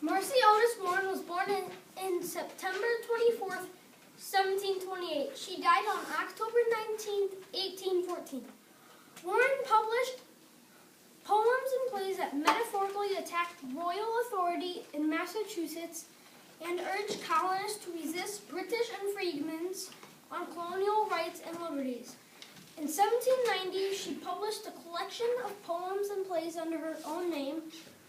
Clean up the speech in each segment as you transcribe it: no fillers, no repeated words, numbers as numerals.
Mercy Otis Warren was born in September 24th, 1728. She died on October 19th, 1814. Warren published poems and plays that metaphorically attacked royal authority in Massachusetts and urged colonists to resist British and freedmen on colonial rights and liberties. In 1790, she published a collection of poems and plays under her own name,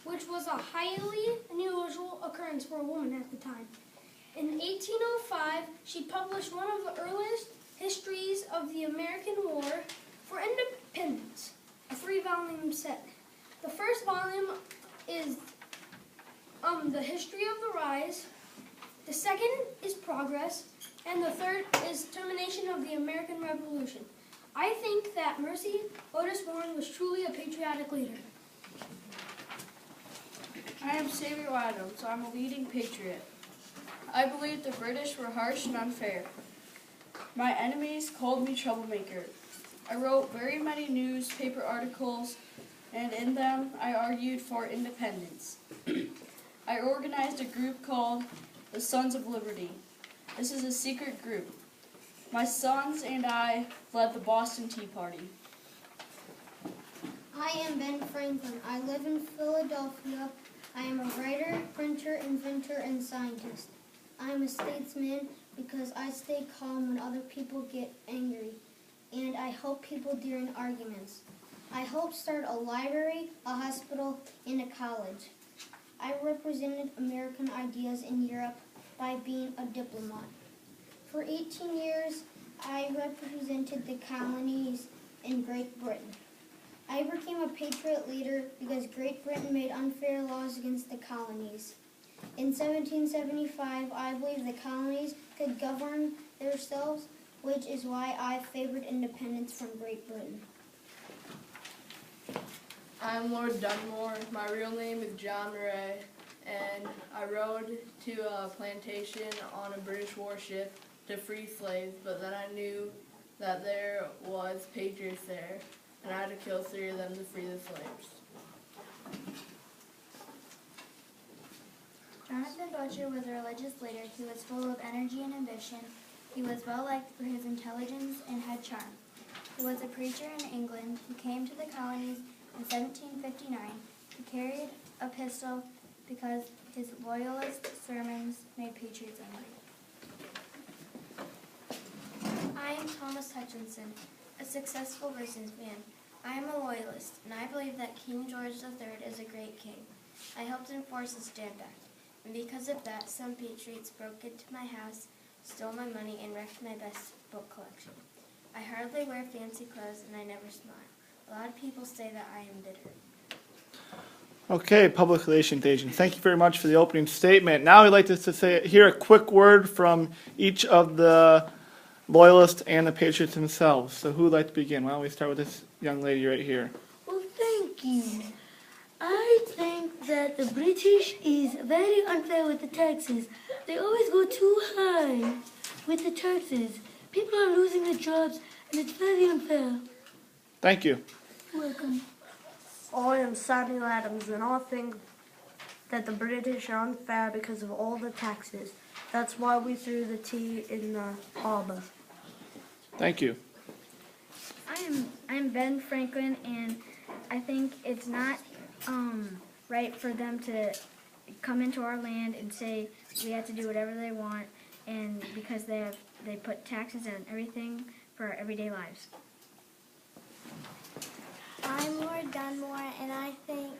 which was a highly unusual occurrence for a woman at the time. In 1805, she published one of the earliest histories of the American War for Independence, a 3-volume set. The first volume is the history of the rise, the second is progress, and the third is termination of the American Revolution. I think that Mercy Otis Warren was truly a patriotic leader. I am Samuel Adams. I'm a leading patriot. I believe the British were harsh and unfair. My enemies called me troublemaker. I wrote very many newspaper articles, and in them I argued for independence. I organized a group called the Sons of Liberty. This is a secret group. My sons and I led the Boston Tea Party. I am Ben Franklin. I live in Philadelphia. I am a writer, printer, inventor, and scientist. I am a statesman because I stay calm when other people get angry, and I help people during arguments. I helped start a library, a hospital, and a college. I represented American ideas in Europe by being a diplomat. For 18 years, I represented the colonies in Great Britain. I became a patriot leader because Great Britain made unfair laws against the colonies. In 1775, I believed the colonies could govern themselves, which is why I favored independence from Great Britain. I'm Lord Dunmore. My real name is John Ray, and I rode to a plantation on a British warship to free slaves, but then I knew that there was patriots there, and I had to kill 3 of them to free the slaves. Jonathan Butcher was a religious leader who was full of energy and ambition. He was well liked for his intelligence and had charm. He was a preacher in England who came to the colonies in 1759. He carried a pistol because his loyalist sermons made patriots angry. I am Thomas Hutchinson, a successful businessman. I am a loyalist, and I believe that King George III is a great king. I helped enforce the Stamp Act, and because of that, some patriots broke into my house, stole my money, and wrecked my best book collection. I hardly wear fancy clothes, and I never smile. A lot of people say that I am bitter. Okay, public relations agent, thank you very much for the opening statement. Now we'd like to hear a quick word from each of the loyalists and the patriots themselves. So who would like to begin? Why don't we start with this young lady right here? Well, thank you. I think that the British is very unfair with the taxes. They always go too high with the taxes. People are losing their jobs, and it's very unfair. Thank you. You're welcome. I am Samuel Adams, and I think that the British are unfair because of all the taxes. That's why we threw the tea in the harbor. Thank you. I'm Ben Franklin, and I think it's not right for them to come into our land and say we have to do whatever they want, and because they put taxes on everything for our everyday lives. I'm Lord Dunmore, and I think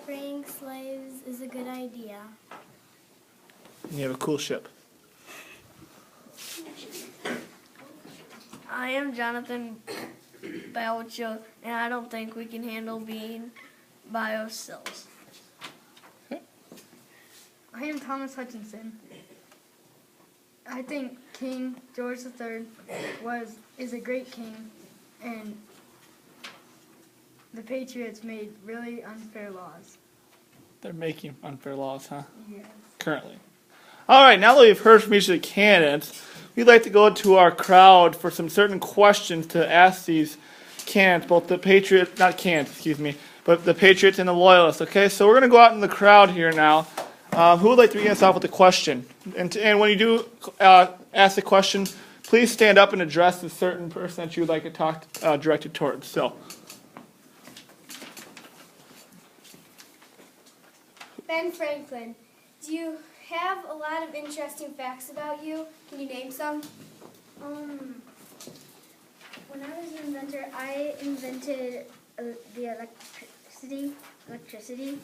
freeing slaves is a good idea. You have a cool ship. I am Jonathan Boucher, and I don't think we can handle being by ourselves. I am Thomas Hutchinson. I think King George III is a great king, and the Patriots made really unfair laws. They're making unfair laws, huh? Yes. Currently. All right, now that we've heard from each of the candidates, we'd like to go to our crowd for some certain questions to ask these candidates, both the but the Patriots and the Loyalists. Okay, so we're going to go out in the crowd here now. Who would like to begin us off with a question? And when you do ask the question, please stand up and address the certain person that you would like to talk directed towards. So, Ben Franklin, do you have a lot of interesting facts about you? Can you name some? When I was an inventor, I invented the electricity.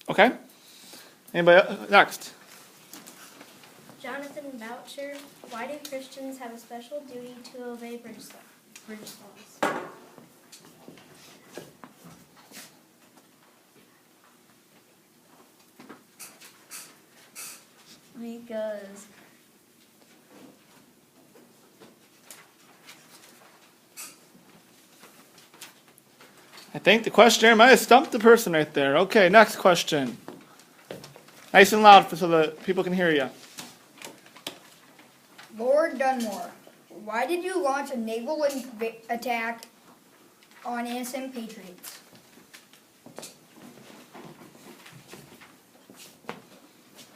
okay. Anybody next? Jonathan Boucher, why do Christians have a special duty to obey British laws? Because I think the questioner might have stumped the person right there. Okay, next question. Nice and loud so that people can hear you. Lord Dunmore, why did you launch a naval attack on innocent patriots?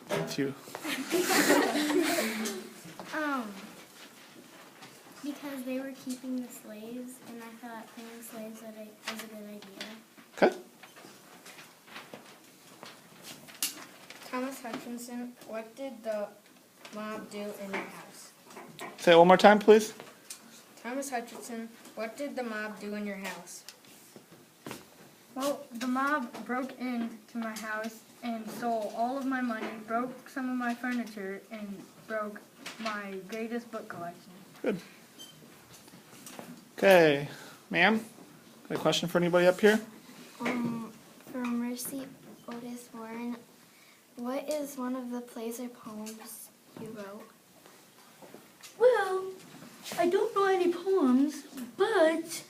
That's you. because they were keeping the slaves, and I thought freeing slaves was a good idea. Okay. Thomas Hutchinson, what did the mob do in your house? Say it one more time, please. Thomas Hutchinson, what did the mob do in your house? Well, the mob broke into my house and stole all of my money, broke some of my furniture, and broke my greatest book collection. Good. Okay, ma'am, got a question for anybody up here? For Mercy Otis Warren, what is one of the plays or poems you wrote? Well, I don't know any poems, but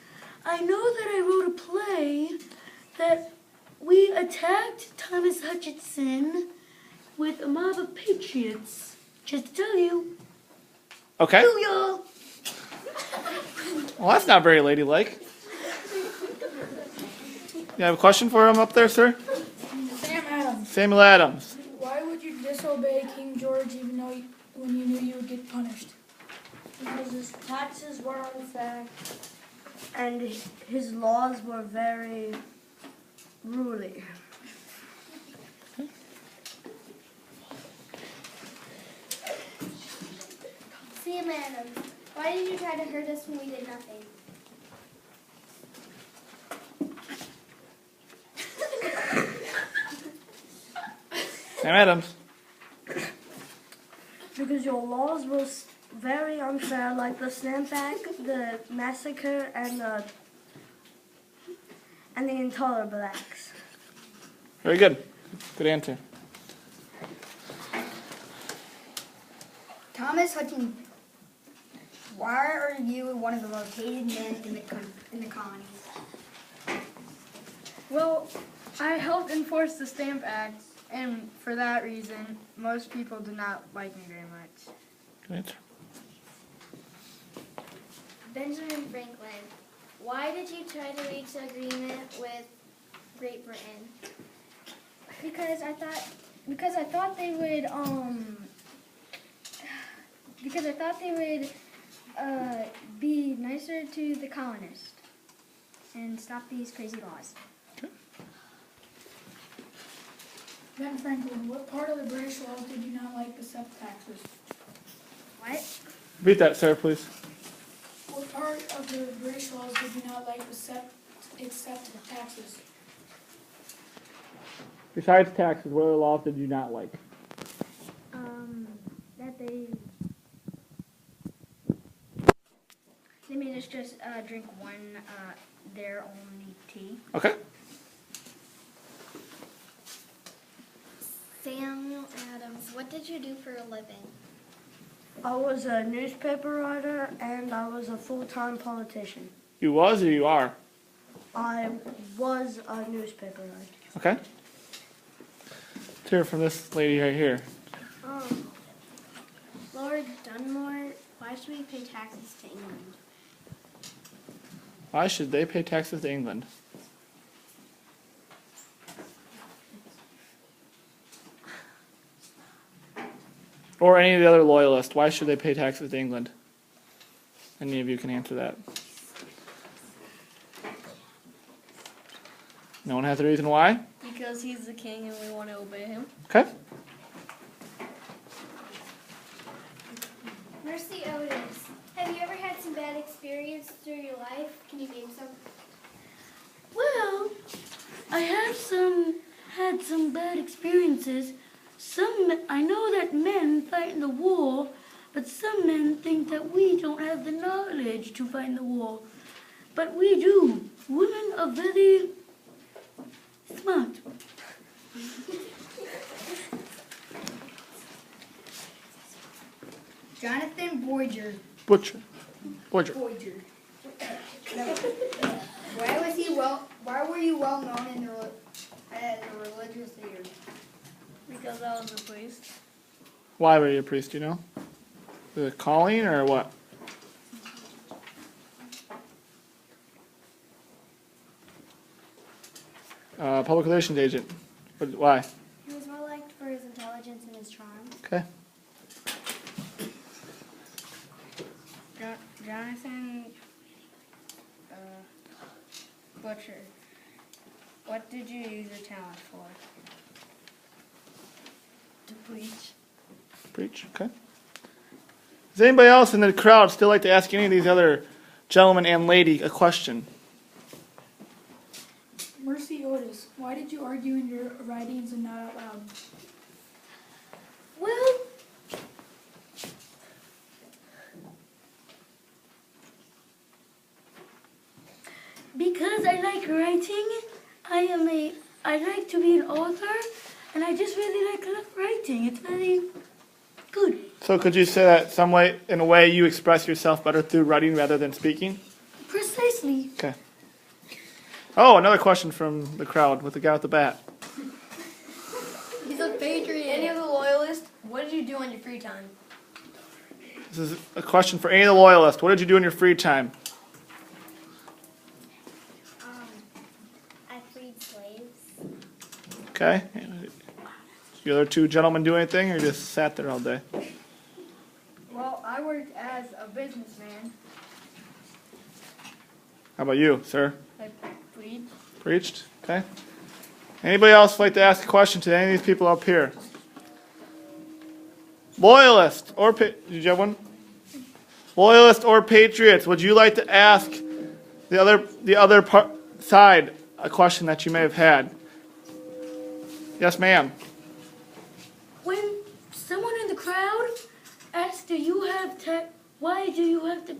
I know that I wrote a play that we attacked Thomas Hutchinson with a mob of patriots. Just to tell you. Okay. Booyah! Well, that's not very ladylike. You have a question for him up there, sir? Sam Adams, Samuel Adams. why would you disobey King George even though when you knew you would get punished? Because his taxes were unfair and his laws were very ruly. Sam Adams, why did you try to hurt us when we did nothing? Sam Adams. Because your laws were very unfair, like the snapback, the massacre, and the intolerable acts. Very good. Good answer. Thomas Hutchinson, why are you one of the most hated men in the colonies? Well, I helped enforce the Stamp Act, and for that reason, most people do not like me very much. Good answer. Benjamin Franklin, why did you try to reach an agreement with Great Britain? Because I thought they would be nicer to the colonists and stop these crazy laws. Ben Franklin, what part of the British laws did you not like except taxes? What? Repeat that, sir, please. What part of the British laws did you not like except taxes? Besides taxes, what other laws did you not like? That they made us just drink one their only tea. Okay. Samuel Adams, what did you do for a living? I was a newspaper writer and I was a full-time politician. You was or you are? I was a newspaper writer. Okay. Let's hear from this lady right here. Lord Dunmore, why should we pay taxes to England? Why should they pay taxes to England? Or any of the other loyalists, why should they pay taxes to England? Any of you can answer that. No one has a reason why? Because he's the king and we want to obey him. Okay. Mercy Otis, have you ever had some bad experience through your life? Can you name some? Well, I have had some bad experiences. I know that men fight in the war, but some men think that we don't have the knowledge to fight in the war. But we do. Women are very smart. Jonathan Boyer. Butcher. Why were you well known as a religious leader? Because I was a priest. Why were you a priest, do you know? The calling or what? Public relations agent. Why? He was well liked for his intelligence and his charm. Okay. Jonathan Butcher, what did you use your talent for? To preach. Preach, okay. Does anybody else in the crowd still like to ask any of these other gentlemen and lady a question? Mercy Otis, why did you argue in your writings and not out loud? Well, because I like writing, I like to be an author, and I just really like writing. It's very good. So could you say that some way, in a way, you express yourself better through writing rather than speaking? Precisely. Okay. Oh, another question from the crowd with the guy with the bat. He's a patriot. Any of the loyalists, what did you do on your free time? This is a question for any of the loyalists. What did you do in your free time? I freed slaves. Okay. The other two gentlemen do anything or just sat there all day? Well, I worked as a businessman. How about you, sir? I preached. Preached? Okay. Anybody else like to ask a question to any of these people up here? Loyalist or did you have one? Loyalist or patriots? Would you like to ask the other side a question that you may have had? Yes, ma'am. When someone in the crowd asks, why do you have to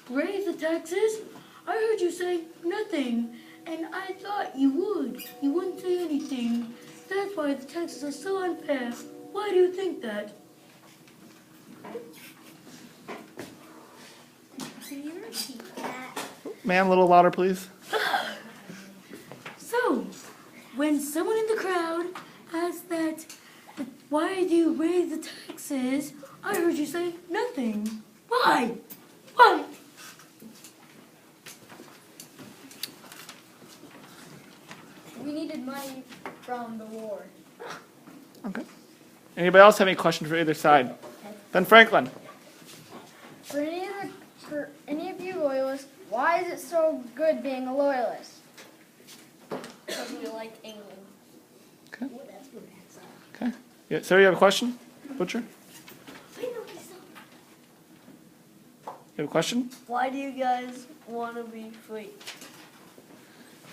raise the taxes? I heard you say nothing, and I thought you would. You wouldn't say anything. That's why the taxes are so unfair. Why do you think that? Can you repeat that? Ma'am, a little louder, please. So, when someone in the crowd asks why do you raise the taxes? I heard you say nothing. Why? Why? We needed money from the war. Okay. Anybody else have any questions for either side? Ben Franklin. For any of you loyalists, why is it so good being a loyalist? Because we like England. Okay. Okay. Yeah, sir, you have a question? Butcher? You have a question? Why do you guys want to be free?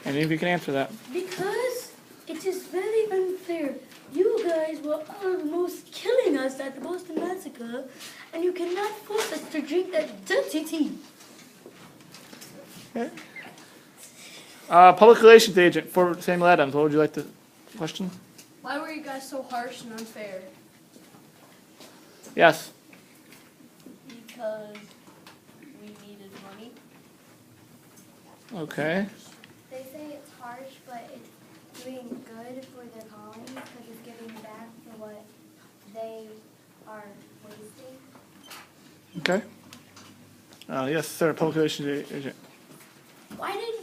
Any of you can answer that. Because it is very unfair. You guys were almost killing us at the Boston Massacre, and you cannot force us to drink that dirty tea. Okay. Public relations agent for Samuel Adams. What would you like to question? Why were you guys so harsh and unfair? Yes. Because we needed money. Okay. They say it's harsh, but it's doing good for the colonies because it's giving back for what they are wasting. Okay. Yes, sir. Public relations agent. Why did